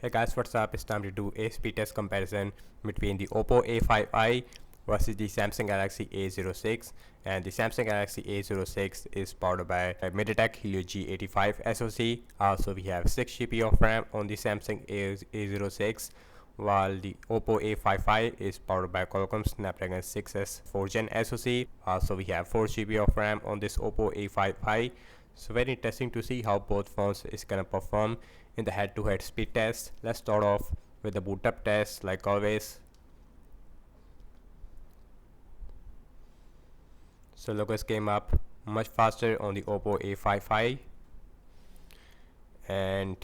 Hey guys, what's up? It's time to do a speed test comparison between the Oppo A5i versus the Samsung Galaxy A06. And the Samsung Galaxy A06 is powered by a MediaTek Helio G85 SoC. Also, we have 6 GB of RAM on the Samsung A06, while the Oppo A5i is powered by Qualcomm Snapdragon 6S 4th Gen SoC. Also, we have 4 GB of RAM on this Oppo A5i. So very interesting to see how both phones is gonna perform in the head-to-head speed test. Let's start off with the boot up test like always. So logos came up much faster on the Oppo A5i, and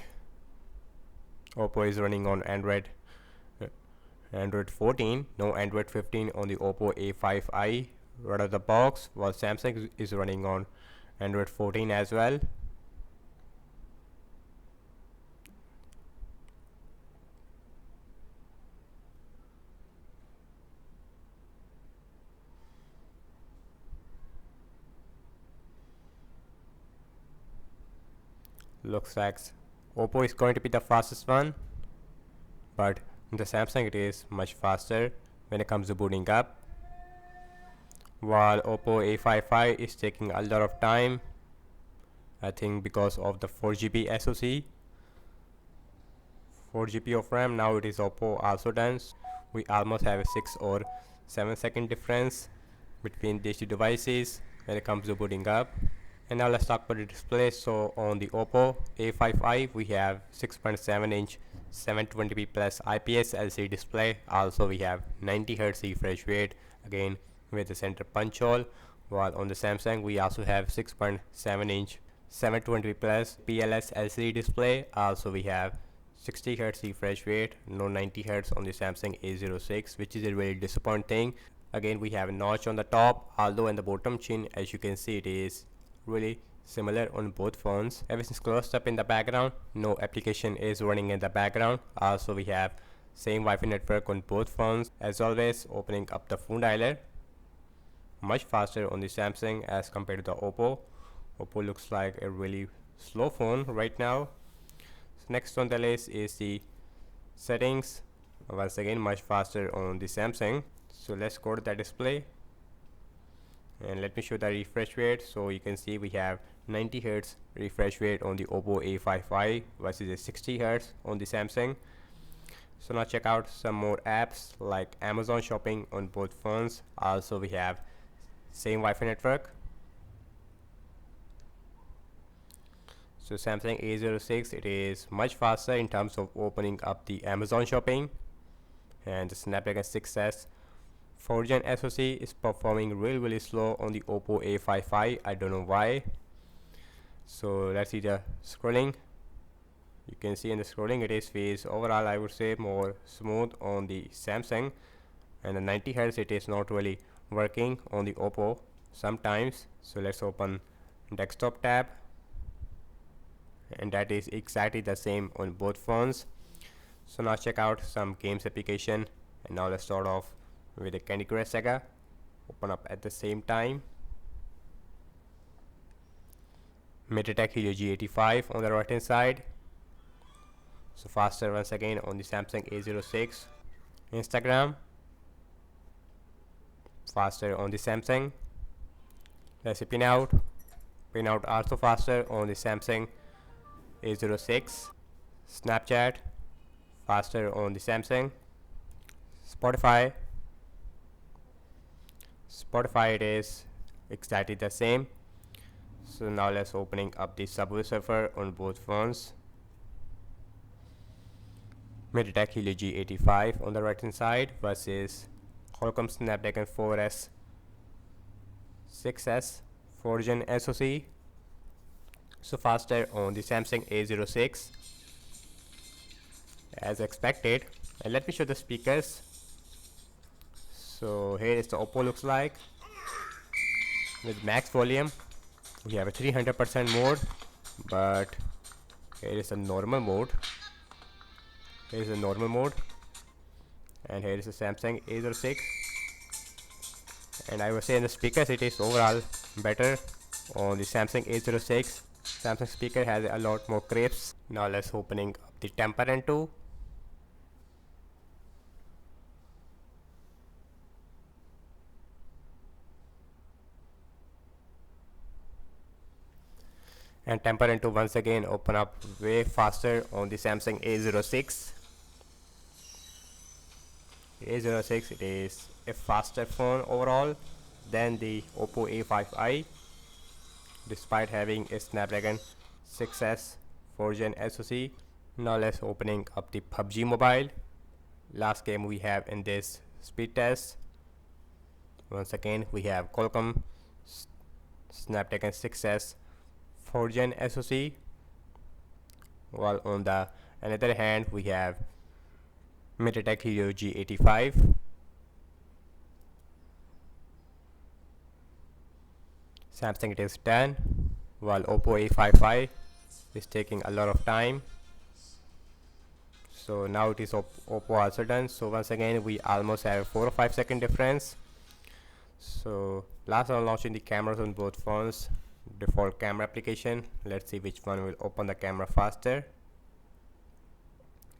Oppo is running on Android 14, no Android 15 on the Oppo A5i right out of the box, while Samsung is running on Android 14 as well. Looks like Oppo is going to be the fastest one, but the Samsung it is much faster when it comes to booting up, while Oppo A5i is taking a lot of time, I think because of the 4 GB SoC, 4 GB of RAM. Now it is Oppo also done. We almost have a 6 or 7 second difference between these two devices when it comes to booting up. And now let's talk about the display. So on the Oppo A5i we have 6.7-inch 720p plus IPS LCD display. Also we have 90Hz refresh rate, again with the center punch hole, while on the Samsung we also have 6.7-inch 720p plus PLS LCD display. Also we have 60Hz refresh rate, no 90Hz on the Samsung A06, which is a really disappointing thing. Again we have a notch on the top, although in the bottom chin, as you can see, it is really similar on both phones. Everything's closed up in the background, no application is running in the background. Also we have same Wi-Fi network on both phones. As always, opening up the phone dialer much faster on the Samsung as compared to the Oppo. Oppo looks like a really slow phone right now. So next on the list is the settings, once again much faster on the Samsung. So let's go to the display and let me show the refresh rate. So you can see we have 90Hz refresh rate on the Oppo A5i versus a 60Hz on the Samsung. So now check out some more apps like Amazon Shopping on both phones. Also we have same Wi-Fi network. So Samsung A06, it is much faster in terms of opening up the Amazon Shopping, and the Snapdragon 6S 4th Gen SoC is performing really slow on the Oppo A5i. I don't know why. So let's see the scrolling. You can see in the scrolling it is overall I would say more smooth on the Samsung, and the 90Hz it is not really working on the Oppo sometimes. So let's open desktop tab, and that is exactly the same on both phones. So now check out some games application, and now let's start off with the Candy Crush Saga. Open up at the same time. MediaTek Helio G85 on the right hand side. So faster once again on the Samsung A06. Instagram faster on the Samsung. Let's see pin out also faster on the Samsung A06. Snapchat faster on the Samsung. Spotify it is exactly the same. So now let's opening up the Subway Surfer on both phones. MediaTek Helio G85 on the right hand side versus Qualcomm Snapdragon 4S 6S 4th Gen SoC. So faster on the Samsung A06 as expected. And let me show the speakers. So here is the Oppo looks like with max volume. We have a 300% mode, but here is a normal mode. And here is the Samsung A06. And I would say in the speakers it is overall better on the Samsung A06. Samsung speaker has a lot more crisp. Now let's opening up the Temper N2 and temper to once again open up way faster on the Samsung A06. A06, it is a faster phone overall than the Oppo A5i, despite having a Snapdragon 6s 4th Gen SoC. Now let's opening up the PUBG Mobile. Last game we have in this speed test. Once again we have Qualcomm Snapdragon 6s 4th Gen SoC, while on the another hand we have MediaTek Helio G85. Samsung it is done, while Oppo A5i is taking a lot of time. So now it is Oppo also done. So once again we almost have 4 or 5 second difference. So last on launching the cameras on both phones, default camera application. Let's see which one will open the camera faster.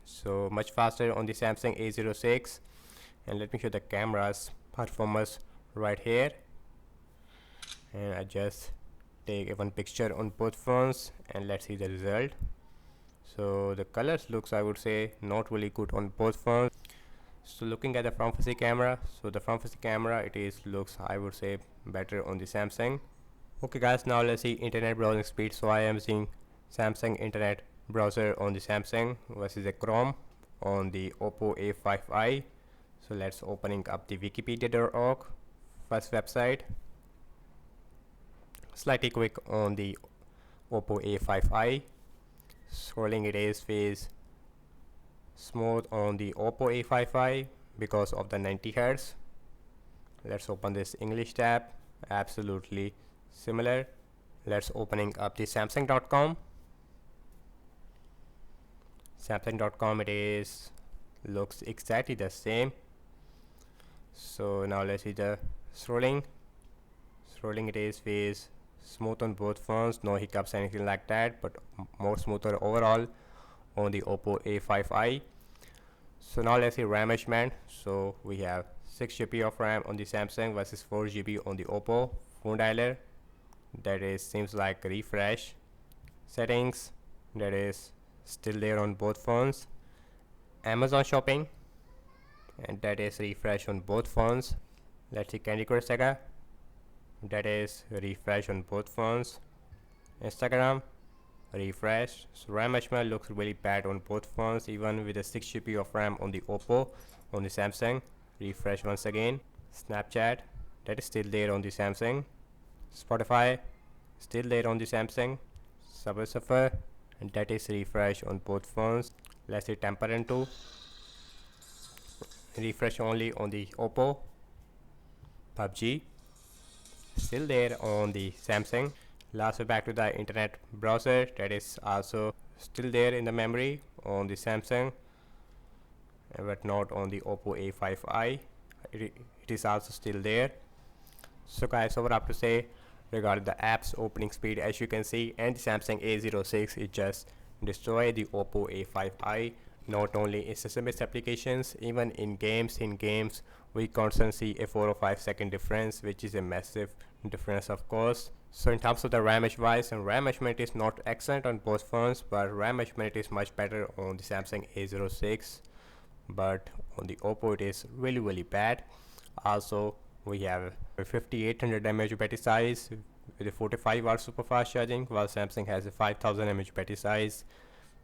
So much faster on the Samsung A06, and let me show the cameras performance right here. And I just take one picture on both phones and let's see the result. So the colors looks, I would say, not really good on both phones. So looking at the front facing camera, so the front facing camera it is looks, I would say, better on the Samsung. Okay guys, now let's see internet browsing speed. So I am using Samsung internet browser on the Samsung versus a Chrome on the Oppo A5i. So let's opening up the wikipedia.org first website. Slightly quick on the Oppo A5i. Scrolling it is phase smooth on the Oppo A5i because of the 90 Hz. Let's open this English tab. Absolutely similar. Let's opening up the Samsung.com. Samsung.com it is looks exactly the same. So now let's see the scrolling. Scrolling it is phase smooth on both phones, no hiccups anything like that, but more smoother overall on the Oppo A5i. So now let's see RAM measurement. So we have 6 GB of RAM on the Samsung versus 4 GB on the Oppo. Phone dialer, that is seems like refresh. Settings, that is still there on both phones. Amazon shopping, and that is refresh on both phones. Let's see Candy Crush Saga, that is refresh on both phones. Instagram, refresh. So RAM measurement looks really bad on both phones, even with a 6 GB of RAM on the Oppo. On the Samsung, refresh once again. Snapchat, that is still there on the Samsung. Spotify, still there on the Samsung. Subway Surfer, and that is refresh on both phones. Let's see Temper 2, refresh only on the Oppo. PUBG, still there on the Samsung. Last, back to the internet browser, that is also still there in the memory on the Samsung, but not on the Oppo A5i. It is also still there. So guys, what I have to say regarding the apps opening speed, as you can see, and the Samsung A06, it just destroy the Oppo A5i. Not only in SMS applications, even in games we constantly see a 4 or 5 second difference, which is a massive difference of course. So in terms of the RAM wise, and RAM measurement is not excellent on both phones, but RAM measurement is much better on the Samsung A06, but on the Oppo it is really bad. Also we have a 5800 mAh battery size with a 45-watt super fast charging, while Samsung has a 5000 mAh battery size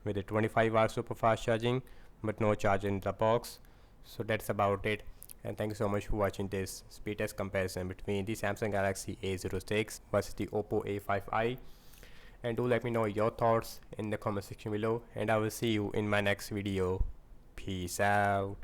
with a 25-watt super fast charging, but no charge in the box. So that's about it, and thank you so much for watching this speed test comparison between the Samsung Galaxy A06 versus the Oppo A5i. And do let me know your thoughts in the comment section below, and I will see you in my next video. Peace out.